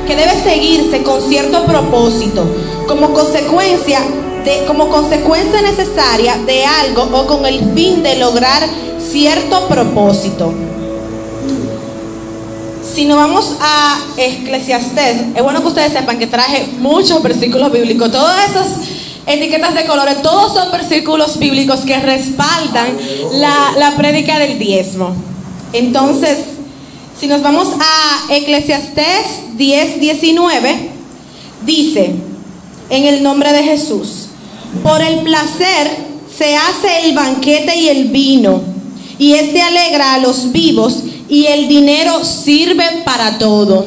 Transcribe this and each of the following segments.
que debe seguirse con cierto propósito, como consecuencia necesaria de algo o con el fin de lograr cierto propósito. Si nos vamos a Eclesiastés, es bueno que ustedes sepan que traje muchos versículos bíblicos. Todas esas etiquetas de colores, todos son versículos bíblicos que respaldan la prédica del diezmo. Entonces, si nos vamos a Eclesiastés 10:19, dice, en el nombre de Jesús: por el placer se hace el banquete y el vino, y este alegra a los vivos, y el dinero sirve para todo.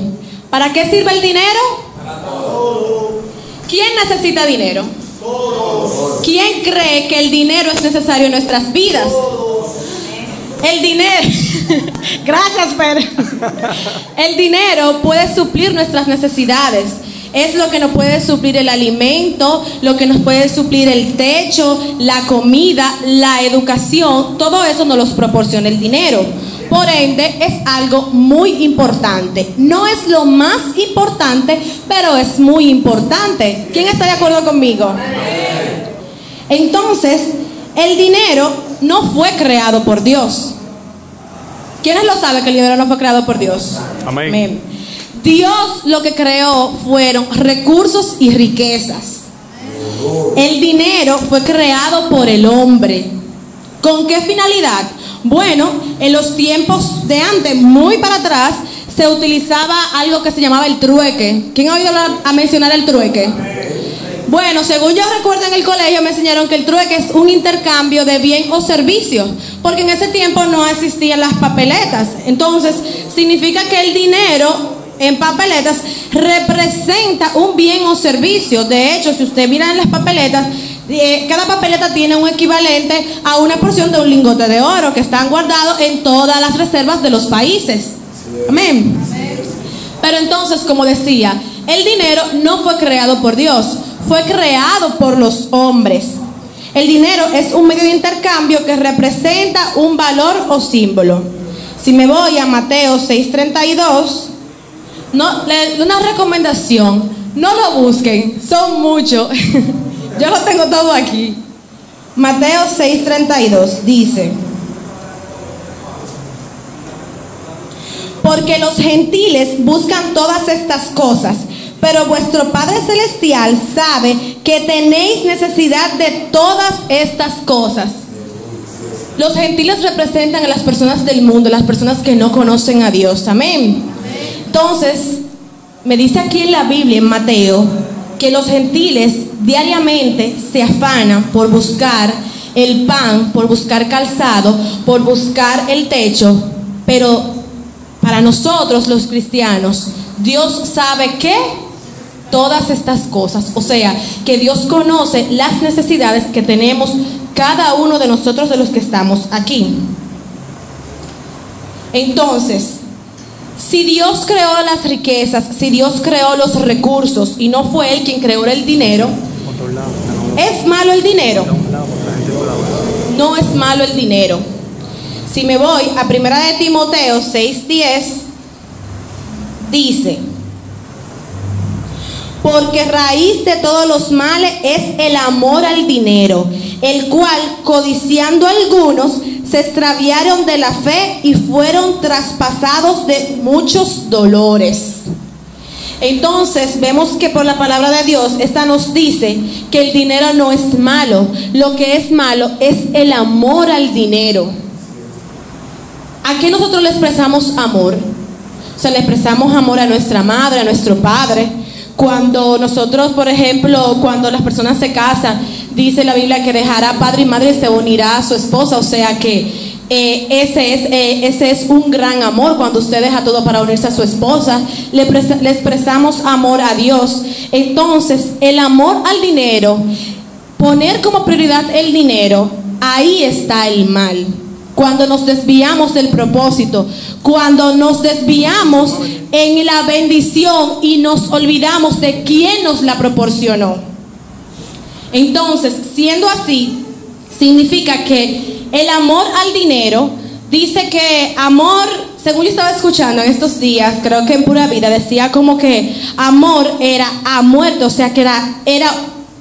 ¿Para qué sirve el dinero? Para todo. ¿Quién necesita dinero? Todos. ¿Quién cree que el dinero es necesario en nuestras vidas? Todos. El dinero, gracias Pedro. El dinero puede suplir nuestras necesidades. Es lo que nos puede suplir el alimento, lo que nos puede suplir el techo, la comida, la educación. Todo eso nos los proporciona el dinero. Por ende, es algo muy importante. No es lo más importante, pero es muy importante. ¿Quién está de acuerdo conmigo? Entonces, el dinero no fue creado por Dios. ¿Quiénes lo saben que el dinero no fue creado por Dios? Amén. Amén. Dios lo que creó fueron recursos y riquezas. El dinero fue creado por el hombre. ¿Con qué finalidad? Bueno, en los tiempos de antes, muy para atrás, se utilizaba algo que se llamaba el trueque. ¿Quién ha oído a mencionar el trueque? Bueno, según yo recuerdo en el colegio me enseñaron que el trueque es un intercambio de bien o servicio, porque en ese tiempo no existían las papeletas. Entonces, significa que el dinero en papeletas representa un bien o servicio. De hecho, si usted mira en las papeletas, cada papeleta tiene un equivalente a una porción de un lingote de oro que están guardados en todas las reservas de los países. Amén. Pero entonces, como decía, el dinero no fue creado por Dios, fue creado por los hombres. El dinero es un medio de intercambio que representa un valor o símbolo. Si me voy a Mateo 6:32, una recomendación, no lo busquen, son muchos. Yo lo tengo todo aquí. Mateo 6:32 dice: porque los gentiles buscan todas estas cosas, pero vuestro Padre Celestial sabe que tenéis necesidad de todas estas cosas. Los gentiles representan a las personas del mundo, las personas que no conocen a Dios. Amén. Entonces, me dice aquí en la Biblia, en Mateo, que los gentiles diariamente se afanan por buscar el pan, por buscar calzado, por buscar el techo. Pero para nosotros los cristianos, Dios sabe que todas estas cosas, o sea, que Dios conoce las necesidades que tenemos cada uno de nosotros, de los que estamos aquí. Entonces, si Dios creó las riquezas, si Dios creó los recursos y no fue Él quien creó el dinero, ¿es malo el dinero? No es malo el dinero. Si me voy a 1 de Timoteo 6:10, dice: porque raíz de todos los males es el amor al dinero, el cual, codiciando algunos, se extraviaron de la fe y fueron traspasados de muchos dolores. Entonces vemos que por la palabra de Dios, esta nos dice que el dinero no es malo. Lo que es malo es el amor al dinero. ¿A qué nosotros le expresamos amor? O sea, le expresamos amor a nuestra madre, a nuestro padre. Cuando nosotros, por ejemplo, cuando las personas se casan, dice la Biblia que dejará padre y madre y se unirá a su esposa. O sea que ese es un gran amor. Cuando usted deja todo para unirse a su esposa, le expresamos amor a Dios. Entonces, el amor al dinero, poner como prioridad el dinero, ahí está el mal. Cuando nos desviamos del propósito, cuando nos desviamos en la bendición y nos olvidamos de quién nos la proporcionó. Entonces, siendo así, significa que el amor al dinero, dice que amor según yo estaba escuchando en estos días, creo que en Pura Vida decía como que amor era a muerte, o sea que era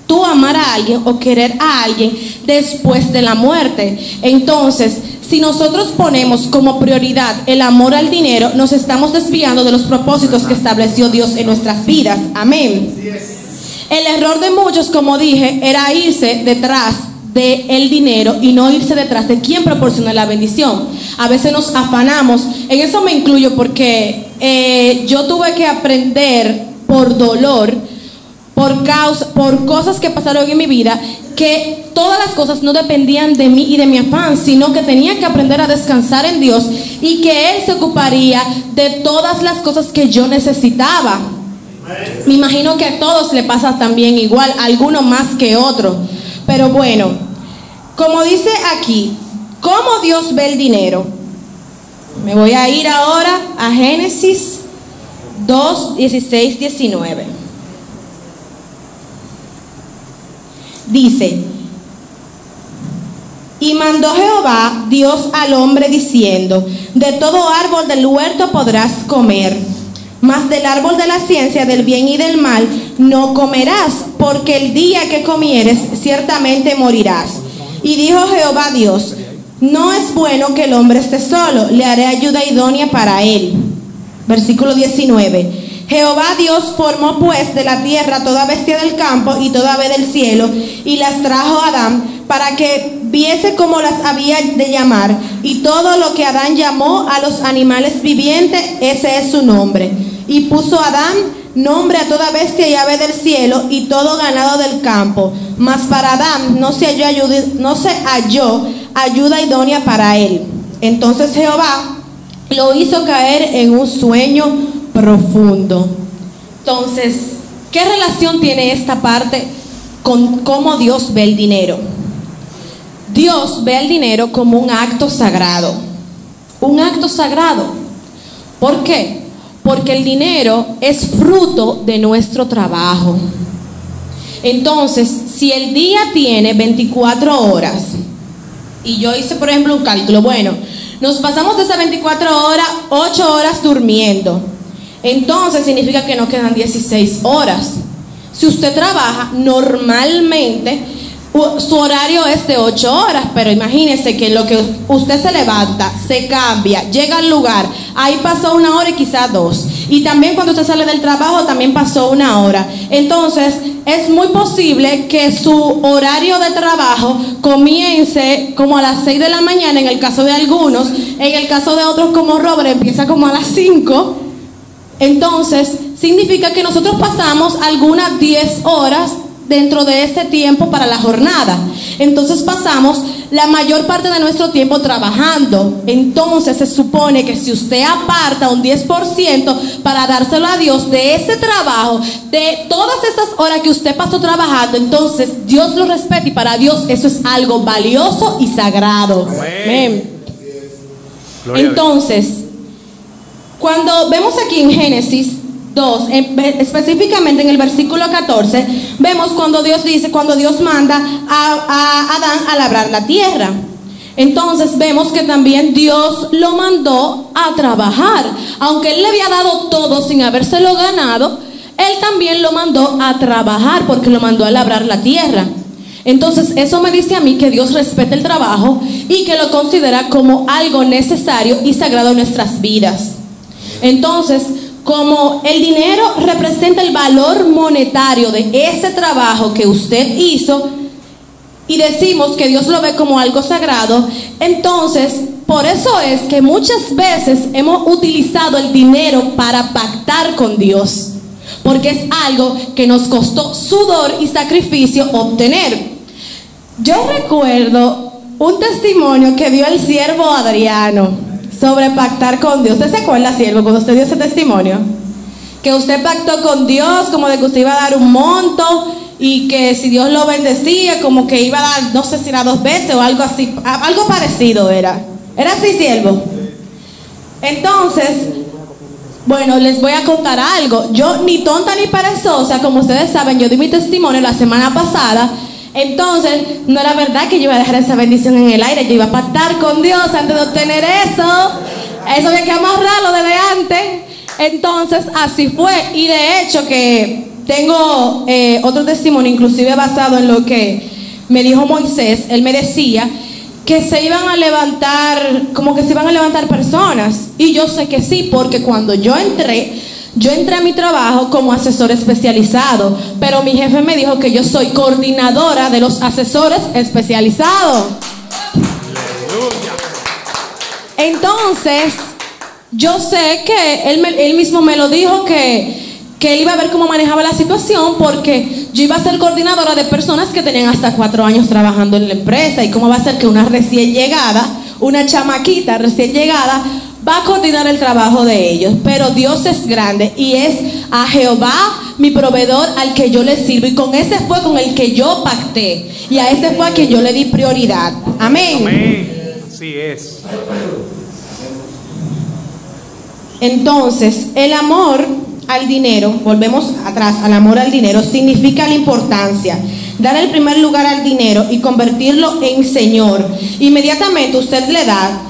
tú amar a alguien o querer a alguien después de la muerte. Entonces, si nosotros ponemos como prioridad el amor al dinero, nos estamos desviando de los propósitos que estableció Dios en nuestras vidas. Amén. El error de muchos, como dije, era irse detrás del dinero y no irse detrás de quien proporciona la bendición. A veces nos afanamos, en eso me incluyo porque yo tuve que aprender por dolor, por cosas que pasaron en mi vida, que todas las cosas no dependían de mí y de mi afán, sino que tenía que aprender a descansar en Dios y que Él se ocuparía de todas las cosas que yo necesitaba. Me imagino que a todos le pasa también igual, a alguno más que otro. Pero bueno, como dice aquí, ¿cómo Dios ve el dinero? Me voy a ir ahora a Génesis 2, 16, 19. Dice: y mandó Jehová Dios al hombre diciendo: de todo árbol del huerto podrás comer, mas del árbol de la ciencia del bien y del mal no comerás, porque el día que comieres ciertamente morirás. Y dijo Jehová Dios: no es bueno que el hombre esté solo, le haré ayuda idónea para él. Versículo 19. Jehová Dios formó pues de la tierra toda bestia del campo y toda ave del cielo, y las trajo a Adán para que viese cómo las había de llamar. Y todo lo que Adán llamó a los animales vivientes, ese es su nombre. Y puso Adán nombre a toda bestia y ave del cielo y todo ganado del campo. Mas para Adán no se halló ayuda idónea para él. Entonces Jehová lo hizo caer en un sueño profundo. Entonces, ¿qué relación tiene esta parte con cómo Dios ve el dinero? Dios ve el dinero como un acto sagrado. Un acto sagrado. ¿Por qué? Porque el dinero es fruto de nuestro trabajo. Entonces, si el día tiene 24 horas, y yo hice, por ejemplo, un cálculo, bueno, nos pasamos de esas 24 horas, 8 horas durmiendo. Entonces significa que nos quedan 16 horas. Si usted trabaja normalmente, su horario es de 8 horas, pero imagínese que lo que usted se levanta, se cambia, llega al lugar, ahí pasó 1 hora y quizás 2. Y también cuando usted sale del trabajo también pasó 1 hora. Entonces es muy posible que su horario de trabajo comience como a las 6 de la mañana en el caso de algunos, en el caso de otros como Robert empieza como a las 5. Entonces, significa que nosotros pasamos algunas 10 horas dentro de ese tiempo para la jornada. Entonces pasamos la mayor parte de nuestro tiempo trabajando. Entonces se supone que si usted aparta un 10% para dárselo a Dios de ese trabajo, de todas esas horas que usted pasó trabajando, entonces Dios lo respeta y para Dios eso es algo valioso y sagrado. Amén. Entonces, cuando vemos aquí en Génesis 2, específicamente en el versículo 14, vemos cuando Dios manda a Adán a labrar la tierra. Entonces vemos que también Dios lo mandó a trabajar. Aunque Él le había dado todo sin habérselo ganado, Él también lo mandó a trabajar porque lo mandó a labrar la tierra. Entonces eso me dice a mí que Dios respeta el trabajo y que lo considera como algo necesario y sagrado en nuestras vidas. Entonces, como el dinero representa el valor monetario de ese trabajo que usted hizo y decimos que Dios lo ve como algo sagrado, entonces por eso es que muchas veces hemos utilizado el dinero para pactar con Dios, porque es algo que nos costó sudor y sacrificio obtener. Yo recuerdo un testimonio que dio el siervo Adriano sobre pactar con Dios. ¿Usted se acuerda, siervo, cuando usted dio ese testimonio? Que usted pactó con Dios, como de que usted iba a dar un monto y que si Dios lo bendecía, como que iba a dar, no sé si era 2 veces o algo así, algo parecido era. ¿Era así, siervo? Entonces, bueno, les voy a contar algo. Yo, ni tonta ni perezosa, como ustedes saben, yo di mi testimonio la semana pasada. Entonces, no era verdad que yo iba a dejar esa bendición en el aire. Yo iba a pactar con Dios antes de obtener eso. Eso había que amarrarlo desde antes. Entonces así fue. Y de hecho que tengo otro testimonio, inclusive basado en lo que me dijo Moisés. Él me decía que se iban a levantar, como que se iban a levantar personas. Y yo sé que sí, porque cuando yo entré a mi trabajo como asesor especializado, pero mi jefe me dijo que yo soy coordinadora de los asesores especializados. Entonces, yo sé que él mismo me lo dijo, que él iba a ver cómo manejaba la situación, porque yo iba a ser coordinadora de personas que tenían hasta 4 años trabajando en la empresa. Y cómo va a ser que una recién llegada, una chamaquita recién llegada, va a coordinar el trabajo de ellos. Pero Dios es grande y es a Jehová mi proveedor al que yo le sirvo, y con ese fue con el que yo pacté, y a ese fue a quien yo le di prioridad. Amén. Amén. Así es. Entonces, el amor al dinero, volvemos atrás al amor al dinero, significa la importancia, dar el primer lugar al dinero y convertirlo en Señor. Inmediatamente usted le da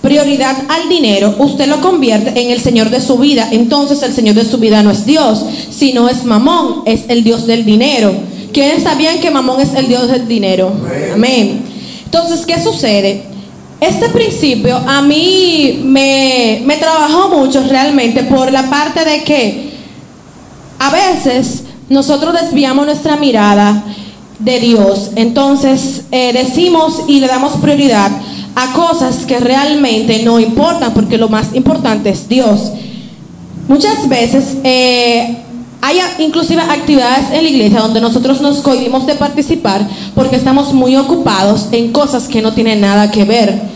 prioridad al dinero, usted lo convierte en el Señor de su vida. Entonces el Señor de su vida no es Dios, sino es Mamón, es el Dios del dinero. ¿Quiénes sabían que Mamón es el Dios del dinero? Amén. Entonces, ¿qué sucede? Este principio a mí me trabajó mucho realmente, por la parte de que a veces nosotros desviamos nuestra mirada de Dios. Entonces decimos y le damos prioridad a cosas que realmente no importan, porque lo más importante es Dios. Muchas veces hay inclusive actividades en la iglesia donde nosotros nos cohibimos de participar porque estamos muy ocupados en cosas que no tienen nada que ver.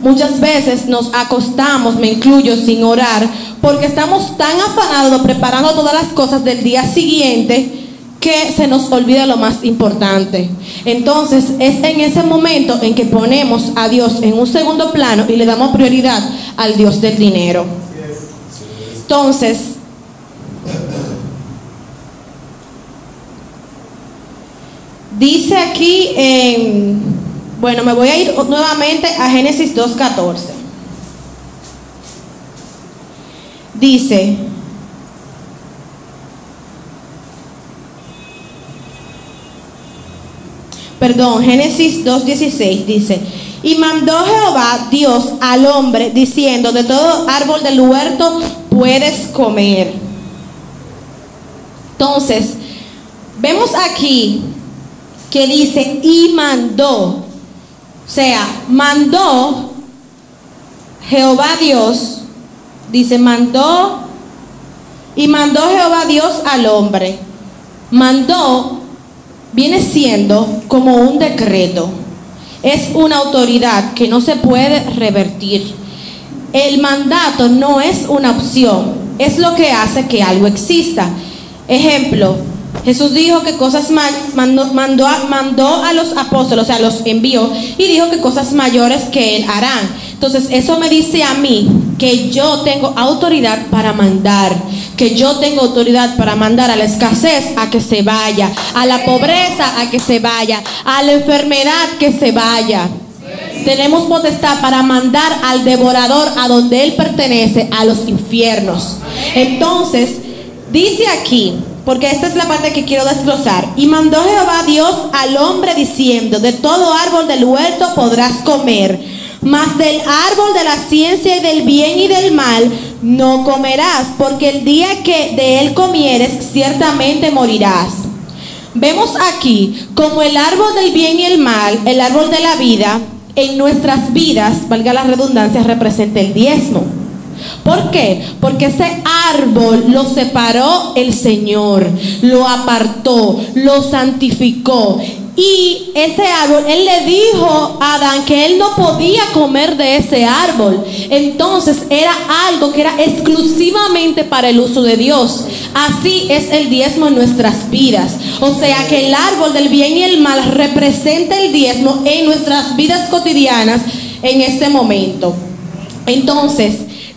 Muchas veces nos acostamos, me incluyo, sin orar, porque estamos tan afanados preparando todas las cosas del día siguiente que se nos olvida lo más importante. Entonces es en ese momento en que ponemos a Dios en un segundo plano y le damos prioridad al Dios del dinero. Entonces, dice aquí bueno, me voy a ir nuevamente a Génesis 2:14. Dice: Génesis 2:16 dice: y mandó Jehová Dios al hombre diciendo, de todo árbol del huerto puedes comer. Entonces, vemos aquí que dice y mandó. O sea, mandó Jehová Dios, dice mandó, y mandó Jehová Dios al hombre. Mandó viene siendo como un decreto, es una autoridad que no se puede revertir. El mandato no es una opción, es lo que hace que algo exista. Ejemplo, Jesús dijo que cosas mandó a los apóstoles, o sea, los envió, y dijo que cosas mayores que él harán. Entonces eso me dice a mí que yo tengo autoridad para mandar, que yo tengo autoridad para mandar a la escasez a que se vaya, a la pobreza a que se vaya, a la enfermedad que se vaya. Tenemos potestad para mandar al devorador a donde él pertenece, a los infiernos. Entonces dice aquí, porque esta es la parte que quiero desglosar: y mandó Jehová Dios al hombre diciendo, de todo árbol del huerto podrás comer, mas del árbol de la ciencia y del bien y del mal no comerás, porque el día que de él comieres ciertamente morirás. Vemos aquí como el árbol del bien y el mal, el árbol de la vida, en nuestras vidas, valga la redundancia, representa el diezmo. ¿Por qué? Porque ese árbol lo separó el Señor, lo apartó, lo santificó. Y ese árbol, él le dijo a Adán que él no podía comer de ese árbol. Entonces era algo que era exclusivamente para el uso de Dios. Así es el diezmo en nuestras vidas. O sea que el árbol del bien y el mal representa el diezmo en nuestras vidas cotidianas en este momento. Entonces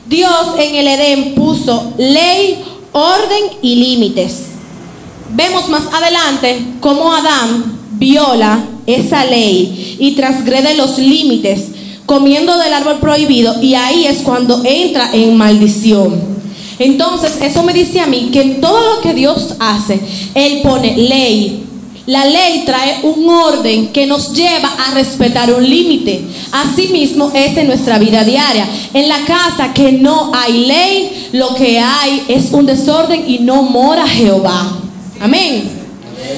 Dios en el Edén puso ley, orden y límites. Vemos más adelante cómo Adán viola esa ley y transgrede los límites comiendo del árbol prohibido, y ahí es cuando entra en maldición. Entonces eso me dice a mí que en todo lo que Dios hace, Él pone ley. La ley trae un orden que nos lleva a respetar un límite. Asimismo es en nuestra vida diaria. En la casa que no hay ley, lo que hay es un desorden y no mora Jehová. Amén.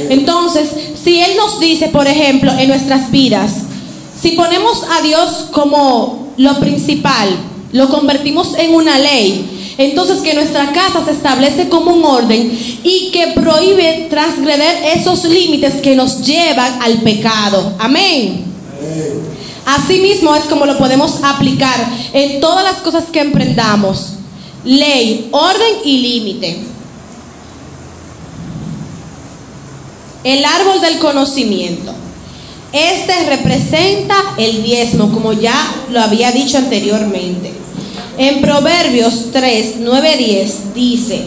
Entonces, si Él nos dice, por ejemplo, en nuestras vidas, si ponemos a Dios como lo principal, lo convertimos en una ley, entonces que nuestra casa se establece como un orden y que prohíbe transgreder esos límites que nos llevan al pecado. Amén. Asimismo es como lo podemos aplicar en todas las cosas que emprendamos: ley, orden y límite. El árbol del conocimiento. Este representa el diezmo, como ya lo había dicho anteriormente. En Proverbios 3, 9, 10 dice: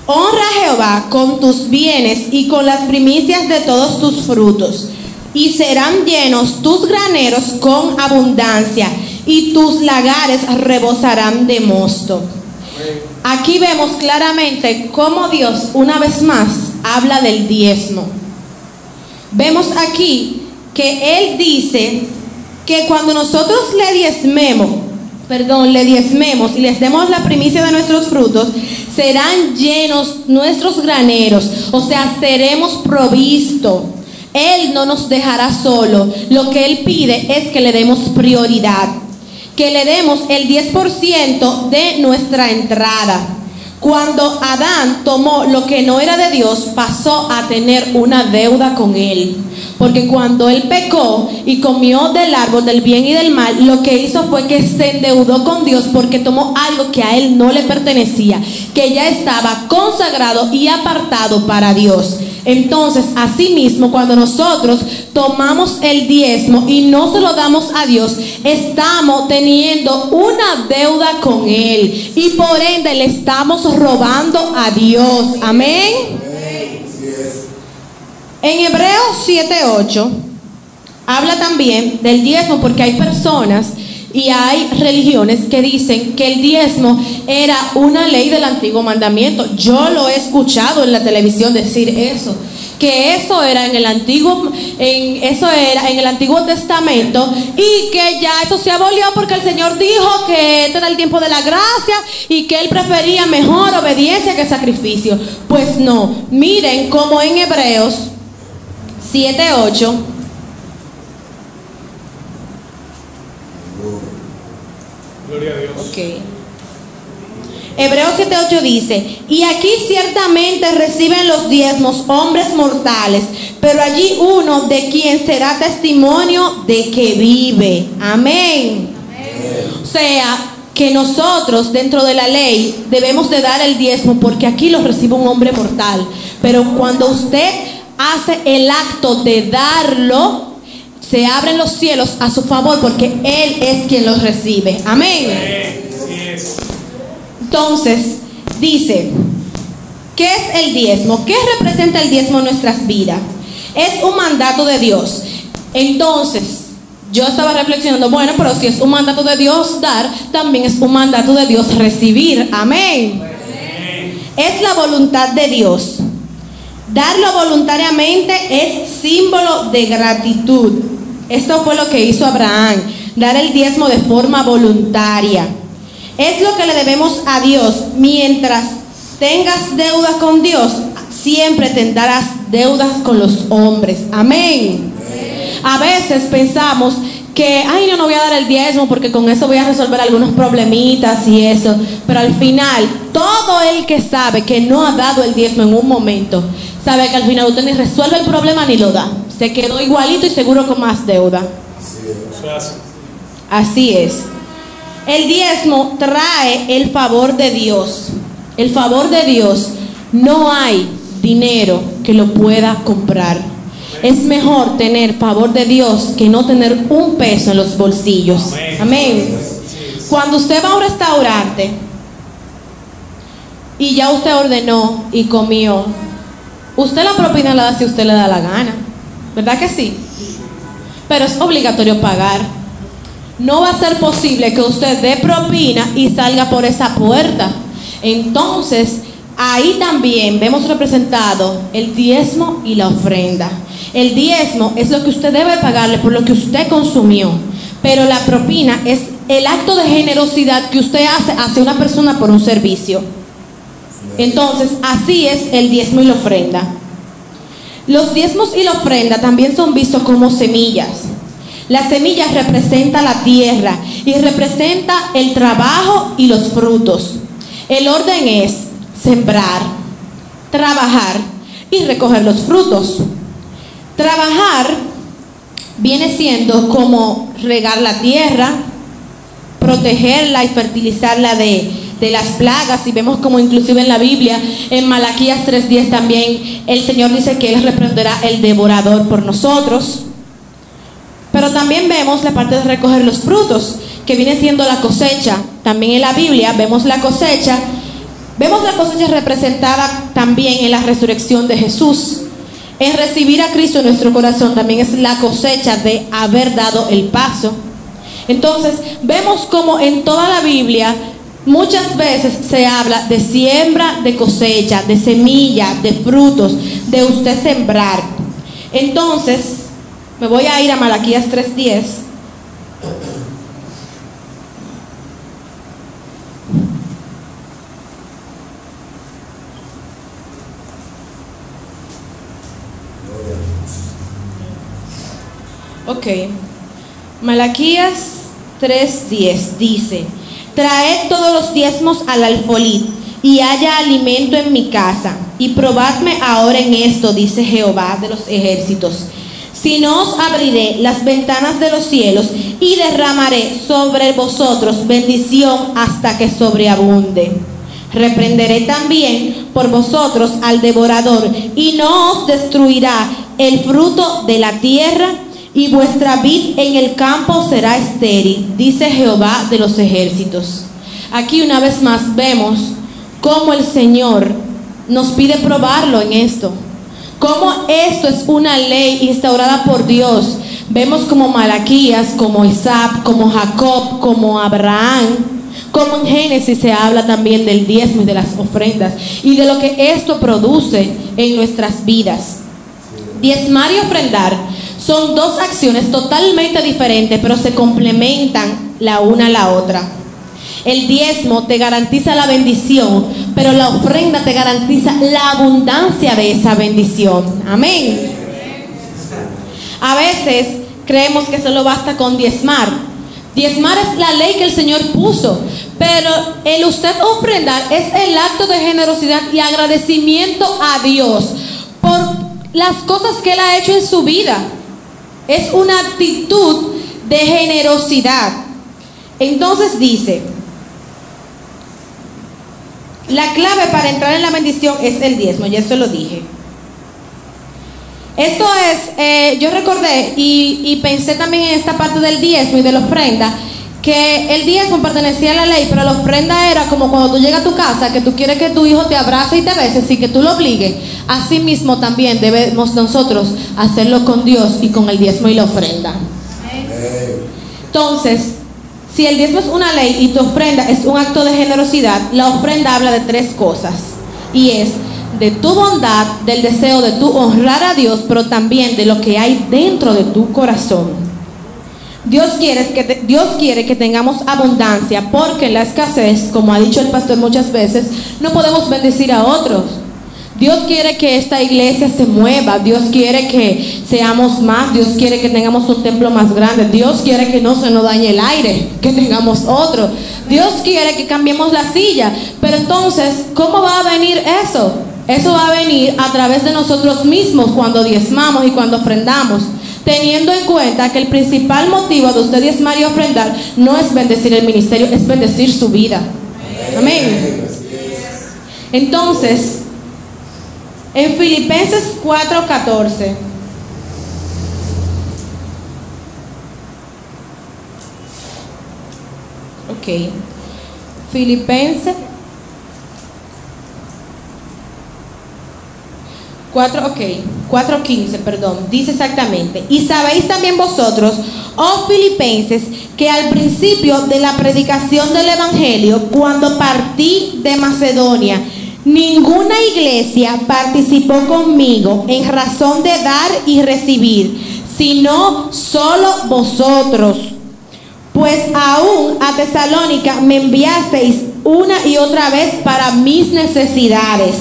honra a Jehová con tus bienes y con las primicias de todos tus frutos, y serán llenos tus graneros con abundancia, y tus lagares rebosarán de mosto. Aquí vemos claramente cómo Dios una vez más habla del diezmo. Vemos aquí que Él dice que cuando nosotros le diezmemos y les demos la primicia de nuestros frutos, serán llenos nuestros graneros, o sea, seremos provistos. Él no nos dejará solo. Lo que Él pide es que le demos prioridad, que le demos el 10% de nuestra entrada. Cuando Adán tomó lo que no era de Dios, pasó a tener una deuda con Él. Porque cuando él pecó y comió del árbol del bien y del mal, lo que hizo fue que se endeudó con Dios porque tomó algo que a él no le pertenecía, que ya estaba consagrado y apartado para Dios. Entonces, asimismo, cuando nosotros tomamos el diezmo y no se lo damos a Dios, estamos teniendo una deuda con Él y por ende le estamos robando a Dios. Amén. En Hebreos 7:8 habla también del diezmo, porque hay personas y hay religiones que dicen que el diezmo era una ley del antiguo mandamiento. Yo lo he escuchado en la televisión decir eso, que eso era en el Antiguo Testamento y que ya eso se abolió porque el Señor dijo que este era el tiempo de la gracia y que Él prefería mejor obediencia que sacrificio. Pues no, miren como en Hebreos 7:8 Gloria a Dios. Okay. Hebreos 7:8 dice: y aquí ciertamente reciben los diezmos hombres mortales, pero allí uno de quien será testimonio de que vive. Amén. O sea, que nosotros dentro de la ley debemos de dar el diezmo porque aquí lo recibe un hombre mortal, pero cuando usted hace el acto de darlo, se abren los cielos a su favor porque Él es quien los recibe. Amén. Entonces, dice, ¿qué es el diezmo? ¿Qué representa el diezmo en nuestras vidas? Es un mandato de Dios. Entonces, yo estaba reflexionando, bueno, pero si es un mandato de Dios dar, también es un mandato de Dios recibir. Amén. Es la voluntad de Dios. Darlo voluntariamente es símbolo de gratitud. Esto fue lo que hizo Abraham, dar el diezmo de forma voluntaria. Es lo que le debemos a Dios. Mientras tengas deuda con Dios, siempre tendrás deudas con los hombres. Amén. A veces pensamos que, ay, yo no voy a dar el diezmo porque con eso voy a resolver algunos problemitas y eso. Pero al final, todo el que sabe que no ha dado el diezmo en un momento, sabe que al final usted ni resuelve el problema ni lo da. Se quedó igualito y seguro con más deuda. Así es. El diezmo trae el favor de Dios. El favor de Dios no hay dinero que lo pueda comprar. Es mejor tener favor de Dios que no tener un peso en los bolsillos. Amén. Cuando usted va a un restaurante y ya usted ordenó y comió, usted la propina la da si usted le da la gana. ¿verdad que sí? Pero es obligatorio pagar. No va a ser posible que usted dé propina y salga por esa puerta. Entonces, ahí también vemos representado el diezmo y la ofrenda. El diezmo es lo que usted debe pagarle por lo que usted consumió, pero la propina es el acto de generosidad que usted hace hacia una persona por un servicio. Entonces, así es el diezmo y la ofrenda. Los diezmos y la ofrenda también son vistos como semillas. La semilla representa la tierra y representa el trabajo y los frutos. El orden es sembrar, trabajar y recoger los frutos. Trabajar viene siendo como regar la tierra, protegerla y fertilizarla de las plagas, y vemos como inclusive en la Biblia, en Malaquías 3:10 también, el Señor dice que Él reprenderá el devorador por nosotros. Pero también vemos la parte de recoger los frutos, que viene siendo la cosecha. También en la Biblia vemos la cosecha representada también en la resurrección de Jesús. En recibir a Cristo en nuestro corazón también es la cosecha de haber dado el paso. Entonces, vemos como en toda la Biblia muchas veces se habla de siembra, de cosecha, de semilla, de frutos, de usted sembrar. Entonces, me voy a ir a Malaquías 3:10. Ok. Malaquías 3:10 dice: traed todos los diezmos al alfolí, y haya alimento en mi casa, y probadme ahora en esto, dice Jehová de los ejércitos, si no os abriré las ventanas de los cielos y derramaré sobre vosotros bendición hasta que sobreabunde. Reprenderé también por vosotros al devorador, y no os destruirá el fruto de la tierra, y vuestra vid en el campo será estéril, dice Jehová de los ejércitos. Aquí una vez más vemos cómo el Señor nos pide probarlo en esto, cómo esto es una ley instaurada por Dios. Vemos como Malaquías, como Isaac, como Jacob, como Abraham, como en Génesis se habla también del diezmo y de las ofrendas y de lo que esto produce en nuestras vidas. Diezmar y ofrendar son dos acciones totalmente diferentes, pero se complementan la una a la otra. El diezmo te garantiza la bendición, pero la ofrenda te garantiza la abundancia de esa bendición. Amén. A veces creemos que solo basta con diezmar. Diezmar es la ley que el Señor puso, pero el usted ofrendar es el acto de generosidad y agradecimiento a Dios por las cosas que Él ha hecho en su vida. Es una actitud de generosidad. Entonces dice, la clave para entrar en la bendición es el diezmo, ya eso lo dije. Esto es, yo recordé y pensé también en esta parte del diezmo y de la ofrenda, que el diezmo pertenecía a la ley, pero la ofrenda era como cuando tú llegas a tu casa, que tú quieres que tu hijo te abrace y te bese sin que tú lo obligues. Así mismo también debemos nosotros hacerlo con Dios y con el diezmo y la ofrenda. Entonces, si el diezmo es una ley y tu ofrenda es un acto de generosidad, la ofrenda habla de tres cosas, y es de tu bondad, del deseo de tu honrar a Dios, pero también de lo que hay dentro de tu corazón. Dios quiere que tengamos abundancia, porque en la escasez, como ha dicho el pastor muchas veces, no podemos bendecir a otros. Dios quiere que esta iglesia se mueva, Dios quiere que seamos más, Dios quiere que tengamos un templo más grande, Dios quiere que no se nos dañe el aire, que tengamos otro, Dios quiere que cambiemos la silla. Pero entonces, ¿cómo va a venir eso? Eso va a venir a través de nosotros mismos cuando diezmamos y cuando ofrendamos, teniendo en cuenta que el principal motivo de usted diezmar y ofrendar no es bendecir el ministerio, es bendecir su vida. Amén. Entonces, en Filipenses 4:14, ok, Filipenses 4:15, perdón, dice exactamente: y sabéis también vosotros, oh filipenses, que al principio de la predicación del evangelio, cuando partí de Macedonia, ninguna iglesia participó conmigo en razón de dar y recibir, sino solo vosotros. Pues aún a Tesalónica me enviasteis una y otra vez para mis necesidades.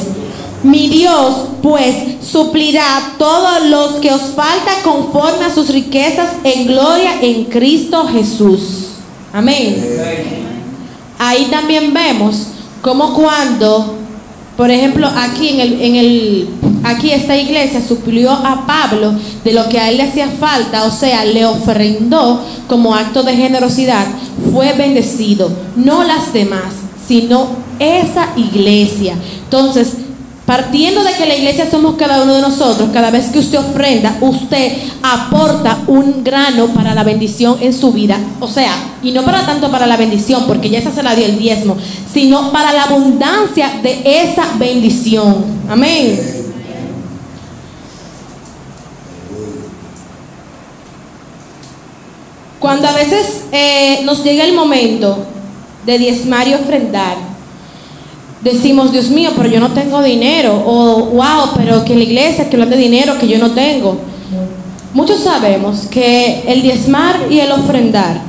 Mi Dios, pues, suplirá todos los que os falta conforme a sus riquezas en gloria en Cristo Jesús. Amén. Ahí también vemos como cuando, por ejemplo, aquí esta iglesia suplió a Pablo de lo que a él le hacía falta, o sea, le ofrendó como acto de generosidad, fue bendecido, no las demás, sino esa iglesia. Entonces, partiendo de que la iglesia somos cada uno de nosotros, cada vez que usted ofrenda, usted aporta un grano para la bendición en su vida. O sea, y no para tanto para la bendición, porque ya esa se la dio el diezmo, sino para la abundancia de esa bendición. Amén. Cuando a veces nos llega el momento de diezmar y ofrendar, decimos: Dios mío, pero yo no tengo dinero, o wow, pero que en la iglesia que hablan de dinero que yo no tengo. Muchos sabemos que el diezmar y el ofrendar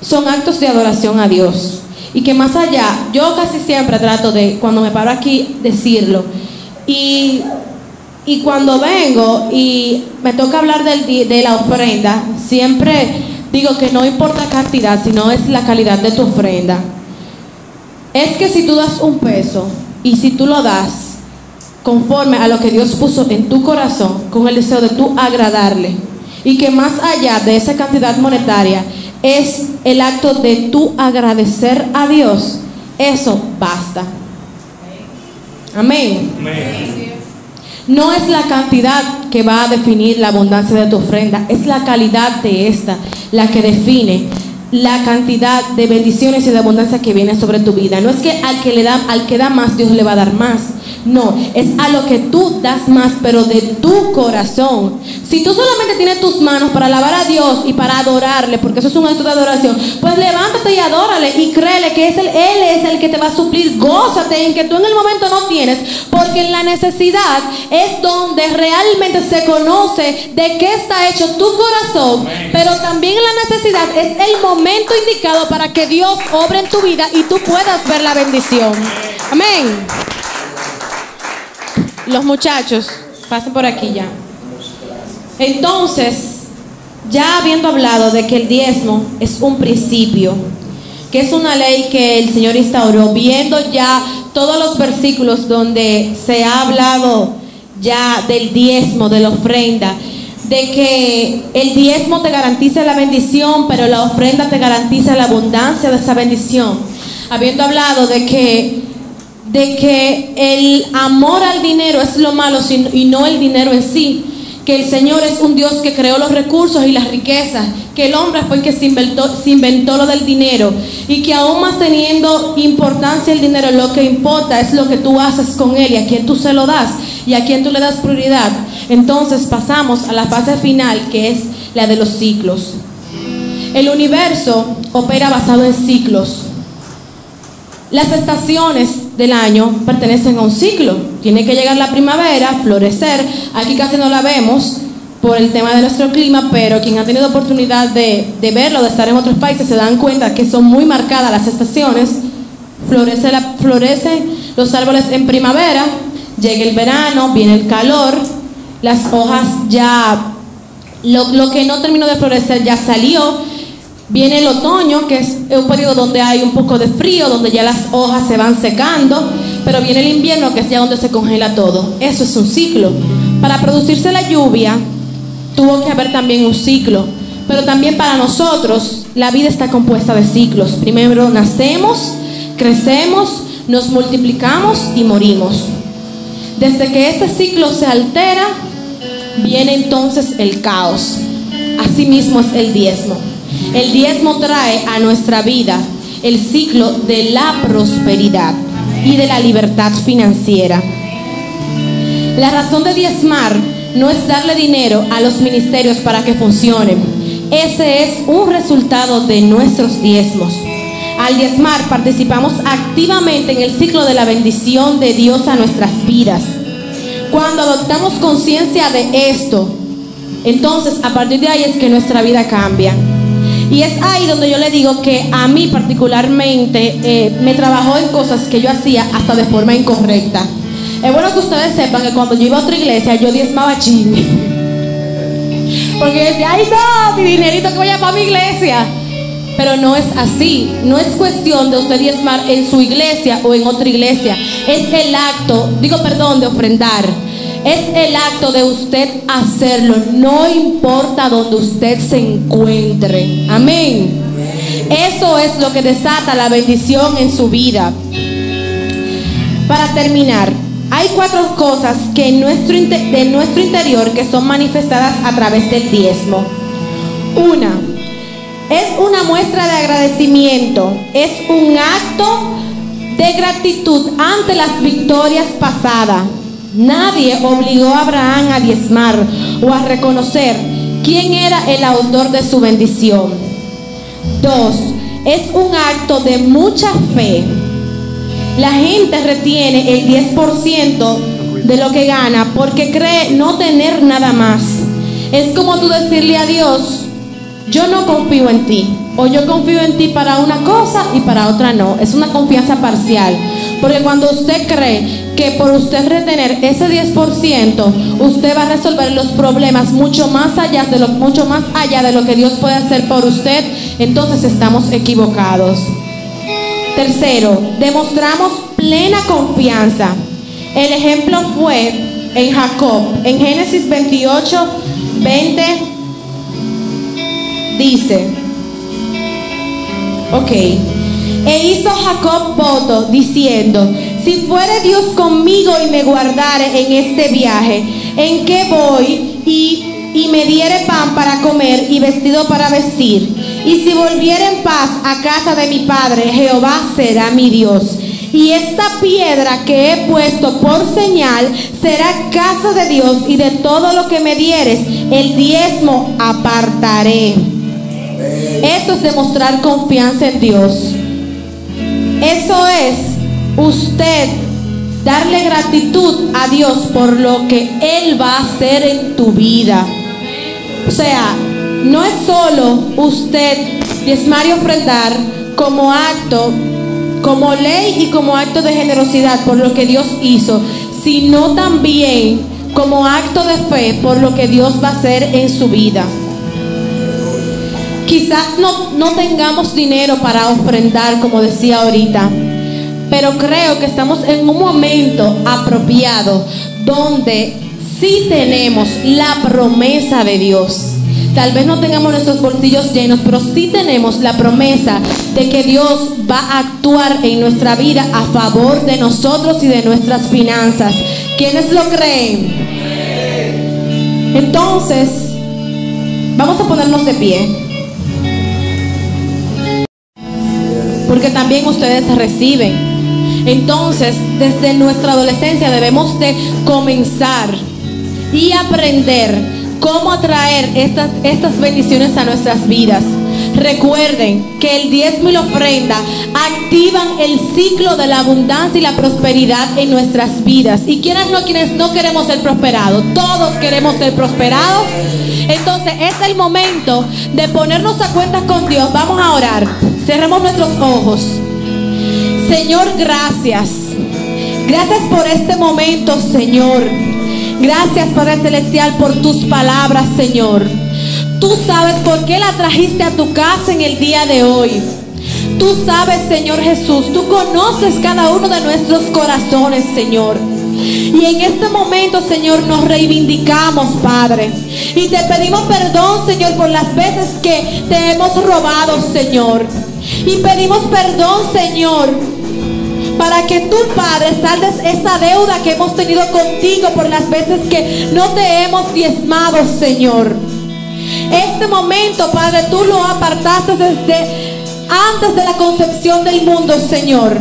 son actos de adoración a Dios, y que más allá, yo casi siempre trato de, cuando me paro aquí, decirlo, y cuando vengo y me toca hablar de la ofrenda, siempre digo que no importa cantidad, sino es la calidad de tu ofrenda. Es que si tú das un peso y si tú lo das conforme a lo que Dios puso en tu corazón, con el deseo de tú agradarle, y que más allá de esa cantidad monetaria es el acto de tú agradecer a Dios, eso basta. Amén. No es la cantidad que va a definir la abundancia de tu ofrenda, es la calidad de esta la que define la cantidad de bendiciones y de abundancia que viene sobre tu vida. No es que al que da más, Dios le va a dar más. No, es a lo que tú das más, pero de tu corazón. Si tú solamente tienes tus manos para alabar a Dios y para adorarle, porque eso es un acto de adoración, pues levántate y adórale y créele que Él es el que te va a suplir. Gózate en que tú en el momento no tienes, porque en la necesidad es donde realmente se conoce de qué está hecho tu corazón. Pero también en la necesidad es el momento indicado para que Dios obre en tu vida y tú puedas ver la bendición. Amén. Los muchachos, pasen por aquí ya. Entonces, ya habiendo hablado de que el diezmo es un principio, que es una ley que el Señor instauró, viendo ya todos los versículos donde se ha hablado ya del diezmo, de la ofrenda, de que el diezmo te garantiza la bendición, pero la ofrenda te garantiza la abundancia de esa bendición. Habiendo hablado de que el amor al dinero es lo malo y no el dinero en sí, que el Señor es un Dios que creó los recursos y las riquezas, que el hombre fue el que se inventó lo del dinero, y que aún más teniendo importancia el dinero, lo que importa es lo que tú haces con él y a quién tú se lo das y a quién tú le das prioridad. Entonces pasamos a la fase final, que es la de los ciclos. El universo opera basado en ciclos. Las estaciones del año pertenecen a un ciclo. Tiene que llegar la primavera, florecer. Aquí casi no la vemos por el tema de nuestro clima, pero quien ha tenido oportunidad de verlo, de estar en otros países, se dan cuenta que son muy marcadas las estaciones. Florecen los árboles en primavera, llega el verano, viene el calor, las hojas ya, lo que no terminó de florecer ya salió. Viene el otoño, que es un periodo donde hay un poco de frío, donde ya las hojas se van secando, pero viene el invierno, que es ya donde se congela todo. Eso es un ciclo. Para producirse la lluvia, tuvo que haber también un ciclo, pero también para nosotros la vida está compuesta de ciclos. Primero nacemos, crecemos, nos multiplicamos y morimos. Desde que ese ciclo se altera, viene entonces el caos. Asimismo es el diezmo. El diezmo trae a nuestra vida el ciclo de la prosperidad y de la libertad financiera. La razón de diezmar no es darle dinero a los ministerios para que funcionen. Ese es un resultado de nuestros diezmos. Al diezmar participamos activamente en el ciclo de la bendición de Dios a nuestras vidas. Cuando adoptamos conciencia de esto, entonces a partir de ahí es que nuestra vida cambia. Y es ahí donde yo le digo que a mí particularmente me trabajó en cosas que yo hacía hasta de forma incorrecta. Es bueno que ustedes sepan que cuando yo iba a otra iglesia yo diezmaba chisme. Porque yo decía, ay no, mi dinerito que vaya para mi iglesia. Pero no es así. No es cuestión de usted diezmar en su iglesia o en otra iglesia. Es el acto, de ofrendar. Es el acto de usted hacerlo, no importa donde usted se encuentre. Amén. Eso es lo que desata la bendición en su vida. Para terminar, hay 4 cosas que de nuestro interior que son manifestadas a través del diezmo. Una, es una muestra de agradecimiento, es un acto de gratitud ante las victorias pasadas. Nadie obligó a Abraham a diezmar o a reconocer quién era el autor de su bendición. 2, es un acto de mucha fe. La gente retiene el 10% de lo que gana porque cree no tener nada más. Es como tú decirle a Dios, yo no confío en ti, o yo confío en ti para una cosa y para otra no. Es una confianza parcial, porque cuando usted cree que por usted retener ese 10%, usted va a resolver los problemas mucho más allá de lo que Dios puede hacer por usted, entonces estamos equivocados. Tercero, demostramos plena confianza. El ejemplo fue en Jacob. En Génesis 28, 20 dice, e hizo Jacob voto diciendo, si fuere Dios conmigo y me guardare en este viaje en que voy y me diere pan para comer y vestido para vestir, y si volviere en paz a casa de mi padre, Jehová será mi Dios, y esta piedra que he puesto por señal será casa de Dios, y de todo lo que me dieres el diezmo apartaré. Eso es demostrar confianza en Dios. Eso es usted darle gratitud a Dios por lo que Él va a hacer en tu vida. O sea, no es solo usted diezmar y ofrendar como acto, como ley y como acto de generosidad por lo que Dios hizo, sino también como acto de fe por lo que Dios va a hacer en su vida. Quizás no tengamos dinero para ofrendar, como decía ahorita, pero creo que estamos en un momento apropiado donde sí tenemos la promesa de Dios. Tal vez no tengamos nuestros bolsillos llenos, pero sí tenemos la promesa de que Dios va a actuar en nuestra vida a favor de nosotros y de nuestras finanzas. ¿Quiénes lo creen? Entonces, vamos a ponernos de pie, porque también ustedes reciben. Entonces, desde nuestra adolescencia debemos de comenzar y aprender cómo atraer estas bendiciones a nuestras vidas. Recuerden que el diezmo y la ofrenda activan el ciclo de la abundancia y la prosperidad en nuestras vidas. ¿Y quienes no queremos ser prosperados? Todos queremos ser prosperados. Entonces es el momento de ponernos a cuentas con Dios. Vamos a orar. Cerremos nuestros ojos. Señor, gracias. Gracias por este momento, Señor. Gracias, Padre Celestial, por tus palabras, Señor. Tú sabes por qué la trajiste a tu casa en el día de hoy. Tú sabes, Señor Jesús, tú conoces cada uno de nuestros corazones, Señor. Y en este momento, Señor, nos reivindicamos, Padre. Y te pedimos perdón, Señor, por las veces que te hemos robado, Señor. Y pedimos perdón, Señor, para que tú, Padre, saldes esa deuda que hemos tenido contigo por las veces que no te hemos diezmado, Señor. Este momento, Padre, tú lo apartaste desde antes de la concepción del mundo, Señor,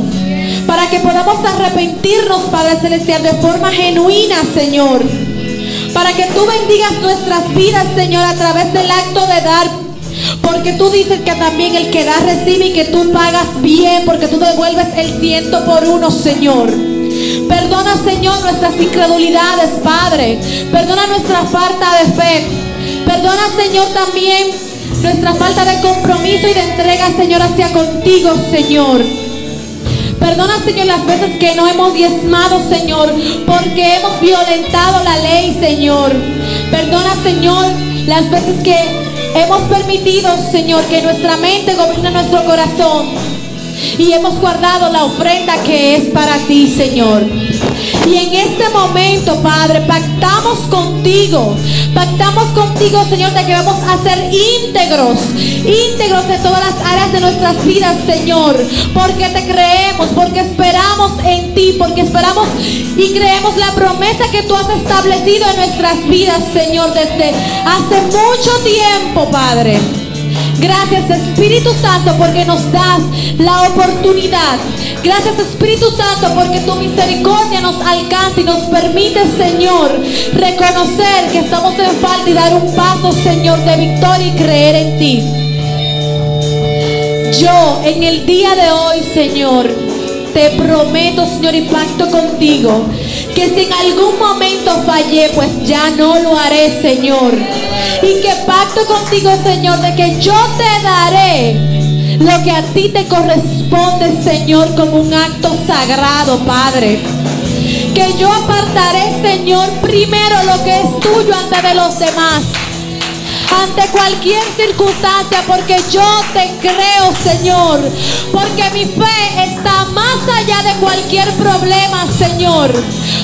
para que podamos arrepentirnos, Padre Celestial, de forma genuina, Señor, para que tú bendigas nuestras vidas, Señor, a través del acto de dar, porque tú dices que también el que da recibe y que tú pagas bien, porque tú devuelves el 100 por 1, Señor. Perdona, Señor, nuestras incredulidades, Padre. Perdona nuestra falta de fe. Perdona, Señor, también nuestra falta de compromiso y de entrega, Señor, hacia contigo, Señor. Perdona, Señor, las veces que no hemos diezmado, Señor, porque hemos violentado la ley, Señor. Perdona, Señor, las veces que hemos permitido, Señor, que nuestra mente gobierne nuestro corazón y hemos guardado la ofrenda que es para ti, Señor. Y en este momento, Padre, pactamos contigo, Señor, de que vamos a ser íntegros en todas las áreas de nuestras vidas, Señor, porque te creemos, porque esperamos en ti, porque esperamos y creemos la promesa que tú has establecido en nuestras vidas, Señor, desde hace mucho tiempo, Padre. Gracias, Espíritu Santo, porque nos das la oportunidad. Gracias, Espíritu Santo, porque tu misericordia nos alcanza y nos permite, Señor, reconocer que estamos en falta y dar un paso, Señor, de victoria y creer en ti. Yo, en el día de hoy, Señor, te prometo, Señor, y pacto contigo, que si en algún momento fallé, pues ya no lo haré, Señor. Y que pacto contigo, Señor, de que yo te daré lo que a ti te corresponde, Señor, como un acto sagrado, Padre. Que yo apartaré, Señor, primero lo que es tuyo antes de los demás, ante cualquier circunstancia, porque yo te creo, Señor, porque mi fe está más allá de cualquier problema, Señor,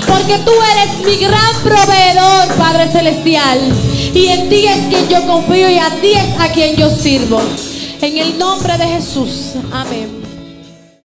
porque tú eres mi gran proveedor, Padre Celestial, y en ti es quien yo confío y a ti es a quien yo sirvo. En el nombre de Jesús, amén.